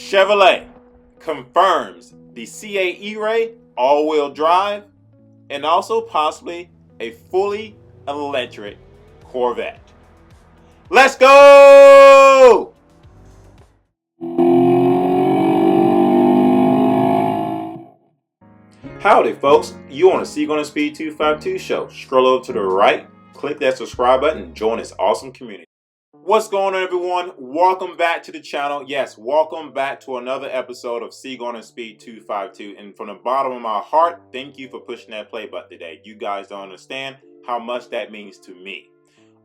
Chevrolet confirms the C8 E-Ray all-wheel drive and also possibly a fully electric Corvette. Let's go! Howdy folks, you on the Seek on the Speed 252 show. Scroll over to the right, click that subscribe button and join this awesome community. What's going on, everyone? Welcome back to the channel. Yes, welcome back to another episode of Seek on the Speed 252. And from the bottom of my heart, thank you for pushing that play button today. You guys don't understand how much that means to me.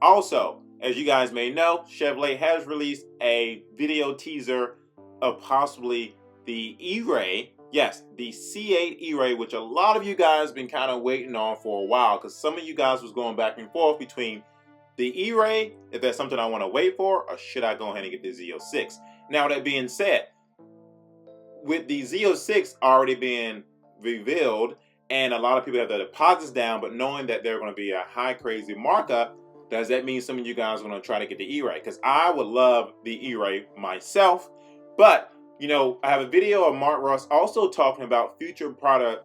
Also, as you guys may know, Chevrolet has released a video teaser of possibly the E-Ray. Yes, the C8 E-Ray, which a lot of you guys been kind of waiting on for a while, because some of you guys was going back and forth between the E-Ray, if that's something I want to wait for, or should I go ahead and get the Z06? Now, that being said, with the Z06 already being revealed, and a lot of people have their deposits down, but knowing that they're going to be a high crazy markup, does that mean some of you guys are going to try to get the E-Ray? Because I would love the E-Ray myself, but you know, I have a video of Mark Russ also talking about future product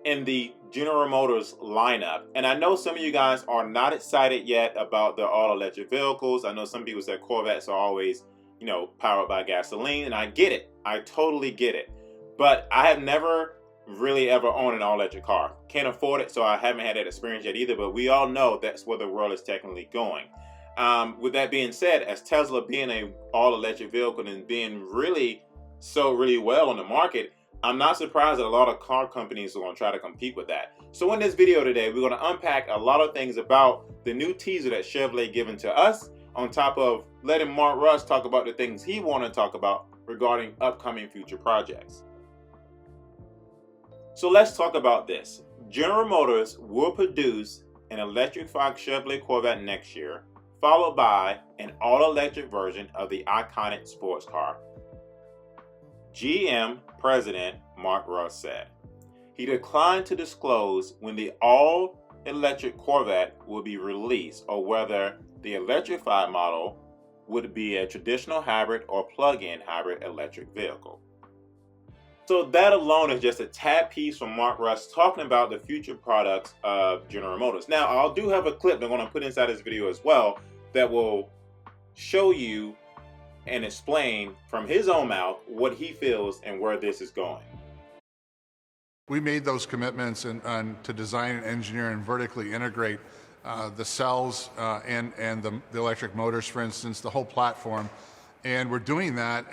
in the General Motors lineup. And I know some of you guys are not excited yet about the all-electric vehicles. I know some people say Corvettes are always, you know, powered by gasoline, and I get it. I totally get it. But I have never really ever owned an all-electric car. Can't afford it, so I haven't had that experience yet either, but we all know that's where the world is technically going. With that being said, as Tesla being a all-electric vehicle and being really well on the market, I'm not surprised that a lot of car companies are going to try to compete with that. So in this video today, we're going to unpack a lot of things about the new teaser that Chevrolet given to us, on top of letting Mark Russ talk about the things he want to talk about regarding upcoming future projects. So let's talk about this. General Motors will produce an electrified Chevrolet Corvette next year, followed by an all-electric version of the iconic sports car. GM President Mark Russ said. He declined to disclose when the all-electric Corvette will be released or whether the electrified model would be a traditional hybrid or plug-in hybrid electric vehicle. So that alone is just a tad piece from Mark Russ talking about the future products of General Motors. Now, I do have a clip that I'm going to put inside this video as well that will show you and explain from his own mouth what he feels and where this is going. We made those commitments and to design and engineer and vertically integrate the cells and the electric motors, for instance, the whole platform. And we're doing that,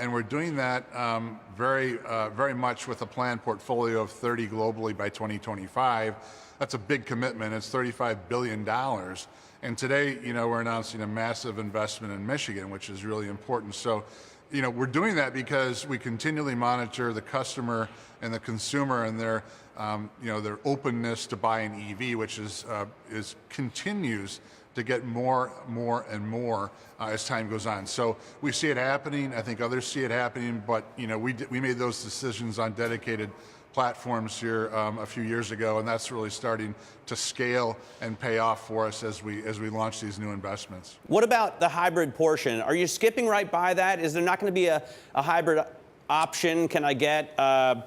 very much with a planned portfolio of 30 globally by 2025. That's a big commitment. It's $35 billion. And today, you know, we're announcing a massive investment in Michigan, which is really important. So, you know, we're doing that because we continually monitor the customer and the consumer and their, you know, their openness to buy an EV, which continues to get more and more as time goes on. So we see it happening. I think others see it happening, but you know, we made those decisions on dedicated platforms here a few years ago, and that's really starting to scale and pay off for us as we launch these new investments. What about the hybrid portion? Are you skipping right by that? Is there not going to be a hybrid option? Can I get an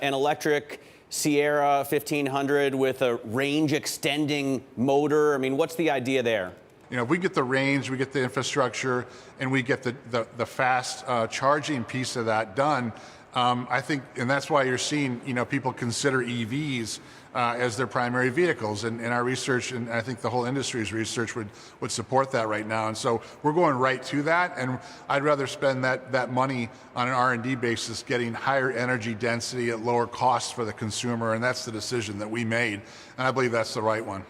electric Sierra 1500 with a range extending motor? I mean, what's the idea there? You know, we get the range, we get the infrastructure, and we get the fast charging piece of that done. I think, and that's why you're seeing, you know, people consider EVs as their primary vehicles, and our research, and I think the whole industry's research would support that right now. And so we're going right to that, and I'd rather spend that money on an R&D basis getting higher energy density at lower costs for the consumer, and that's the decision that we made, and I believe that's the right one.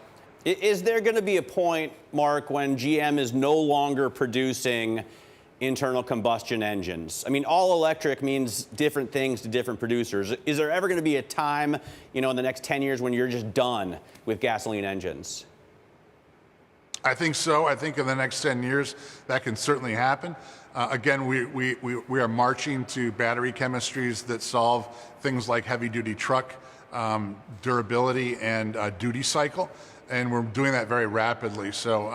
Is there going to be a point, Mark, when GM is no longer producing internal combustion engines? I mean, all electric means different things to different producers. Is there ever going to be a time, you know, in the next 10 years when you're just done with gasoline engines? I think so. I think in the next 10 years that can certainly happen. Again, we are marching to battery chemistries that solve things like heavy-duty truck durability and duty cycle. And we're doing that very rapidly. So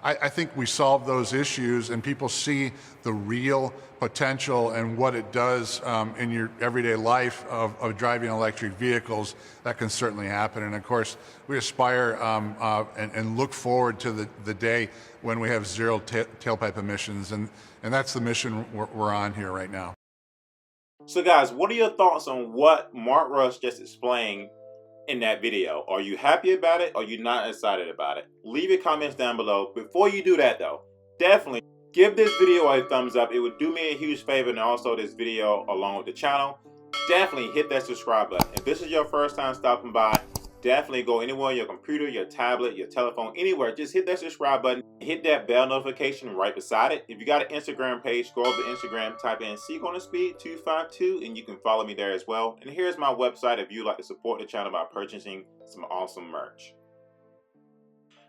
I think we solve those issues and people see the real potential and what it does in your everyday life of driving electric vehicles. That can certainly happen. And of course, we aspire and look forward to the day when we have zero tailpipe emissions. And that's the mission we're on here right now. So guys, what are your thoughts on what Mark Rush just explained in that video? Are you happy about it or are you not excited about it? Leave your comments down below. Before you do that though, definitely give this video a thumbs up. It would do me a huge favor, and also this video along with the channel. Definitely hit that subscribe button. If this is your first time stopping by, definitely go anywhere, your computer, your tablet, your telephone, anywhere. Just hit that subscribe button. Hit that bell notification right beside it. If you got an Instagram page, go over to Instagram, type in C252 and you can follow me there as well. And here's my website if you'd like to support the channel by purchasing some awesome merch.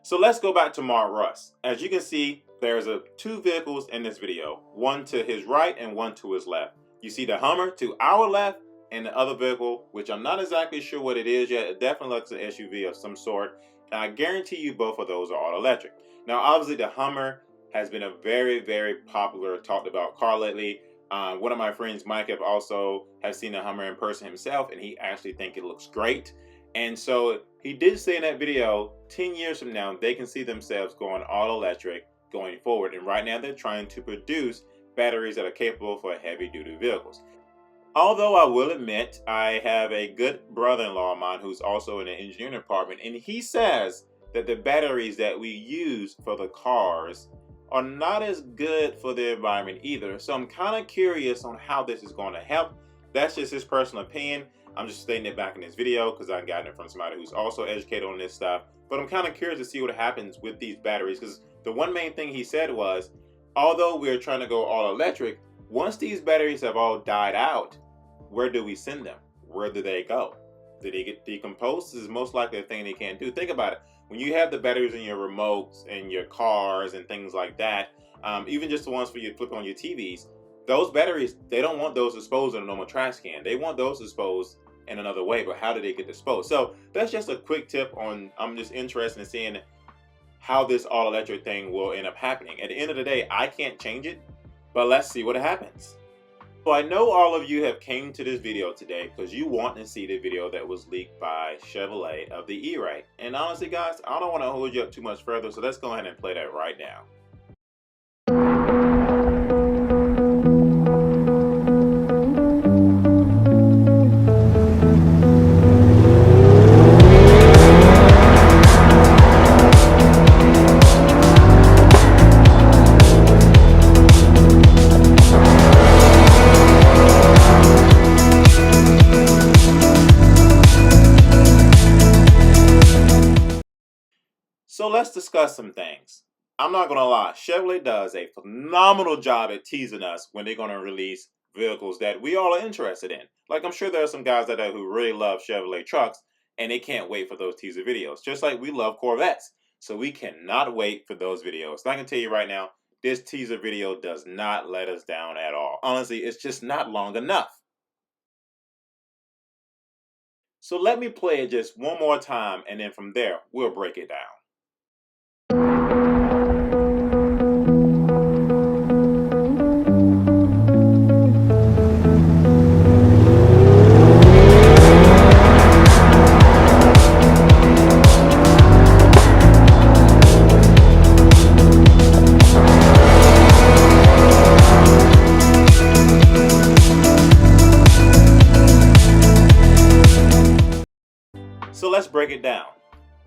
So let's go back to Mark Rush. As you can see, there's two vehicles in this video, one to his right and one to his left. You see the Hummer to our left, and the other vehicle, which I'm not exactly sure what it is yet. It definitely looks like an SUV of some sort. And I guarantee you both of those are all electric. Now, obviously, the Hummer has been a very, very popular, talked about car lately. One of my friends, Mike, also has seen the Hummer in person himself, and he actually thinks it looks great. And so he did say in that video, 10 years from now, they can see themselves going all electric going forward. And right now, they're trying to produce batteries that are capable for heavy-duty vehicles. Although I will admit, I have a good brother-in-law of mine who's also in the engineering department, and he says that the batteries that we use for the cars are not as good for the environment either. So I'm kind of curious on how this is going to help. That's just his personal opinion. I'm just stating it back in this video because I got it from somebody who's also educated on this stuff. But I'm kind of curious to see what happens with these batteries, because the one main thing he said was, although we're trying to go all electric, once these batteries have all died out, where do we send them? Where do they go? Do they get decomposed? This is most likely a thing they can't do. Think about it. When you have the batteries in your remotes and your cars and things like that, even just the ones for you to flip on your TVs, those batteries, they don't want those disposed in a normal trash can. They want those disposed in another way, but how do they get disposed? So that's just a quick tip on, I'm just interested in seeing how this all electric thing will end up happening. At the end of the day, I can't change it, but let's see what happens. So I know all of you have came to this video today because you want to see the video that was leaked by Chevrolet of the E-Ray. And honestly guys, I don't want to hold you up too much further, so let's go ahead and play that right now. So let's discuss some things. I'm not gonna lie, Chevrolet does a phenomenal job at teasing us when they're gonna release vehicles that we all are interested in. Like, I'm sure there are some guys out there who really love Chevrolet trucks and they can't wait for those teaser videos. Just like we love Corvettes. So we cannot wait for those videos. So I can tell you right now, this teaser video does not let us down at all. Honestly, it's just not long enough. So let me play it just one more time, and then from there, we'll break it down. So let's break it down.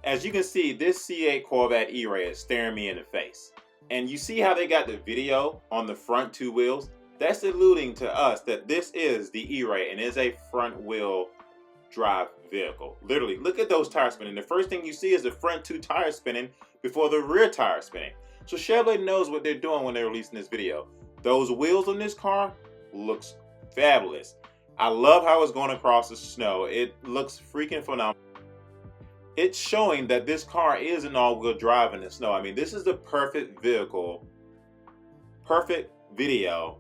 As you can see, this C8 Corvette E-Ray is staring me in the face. And you see how they got the video on the front two wheels? That's alluding to us that this is the E-Ray and is a front wheel drive vehicle. Literally, look at those tires spinning. The first thing you see is the front two tires spinning before the rear tire spinning. So Chevrolet knows what they're doing when they're releasing this video. Those wheels on this car looks fabulous. I love how it's going across the snow. It looks freaking phenomenal. It's showing that this car is an all-wheel drive in the snow. I mean, this is the perfect vehicle, perfect video,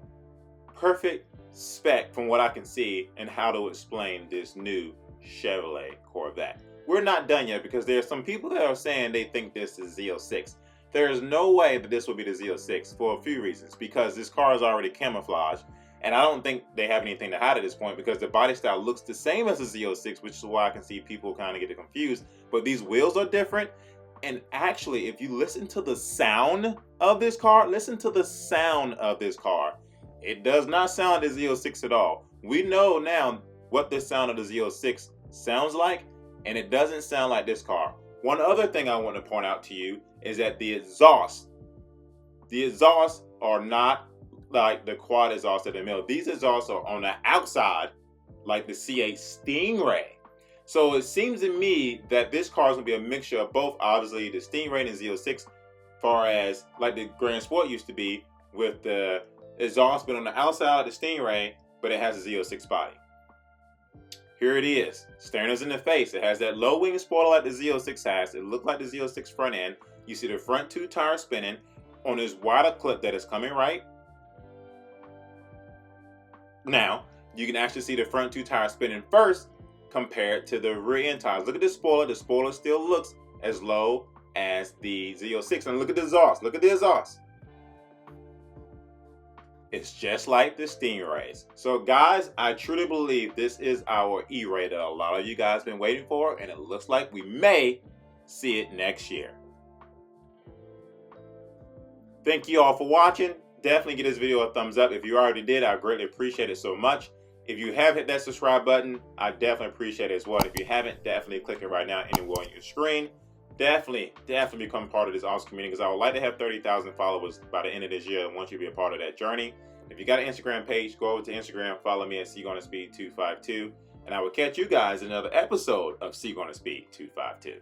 perfect spec from what I can see, and how to explain this new Chevrolet Corvette. We're not done yet because there are some people that are saying they think this is Z06. There is no way that this will be the Z06 for a few reasons. Because this car is already camouflaged, and I don't think they have anything to hide at this point because the body style looks the same as the Z06, which is why I can see people kind of get confused. But these wheels are different. And actually, if you listen to the sound of this car, listen to the sound of this car. It does not sound like the Z06 at all. We know now what the sound of the Z06 sounds like, and it doesn't sound like this car. One other thing I want to point out to you is that the exhausts are not like the quad exhaust of the mill. These exhausts are on the outside like the C8 Stingray. So it seems to me that this car is going to be a mixture of both, obviously, the Stingray and Z06, far as like the Grand Sport used to be, with the exhaust been on the outside of the Stingray, but it has a Z06 body. Here it is, staring us in the face. It has that low wing spoiler like the Z06 has. It looks like the Z06 front end. You see the front two tires spinning on this wider clip that is coming right. Now, you can actually see the front two tires spinning first compared to the rear end tires. Look at the spoiler. The spoiler still looks as low as the Z06. And look at the exhaust. Look at the exhaust. It's just like the Stingrays. So guys, I truly believe this is our E-Ray that a lot of you guys have been waiting for, and it looks like we may see it next year. Thank you all for watching. Definitely give this video a thumbs up. If you already did, I greatly appreciate it so much. If you have hit that subscribe button, I definitely appreciate it as well. If you haven't, definitely click it right now anywhere on your screen. Definitely become part of this awesome community because I would like to have 30,000 followers by the end of this year. I want you to be a part of that journey. If you got an Instagram page, go over to Instagram, follow me at CGonnaSpeed252, and I will catch you guys in another episode of CGonnaSpeed252.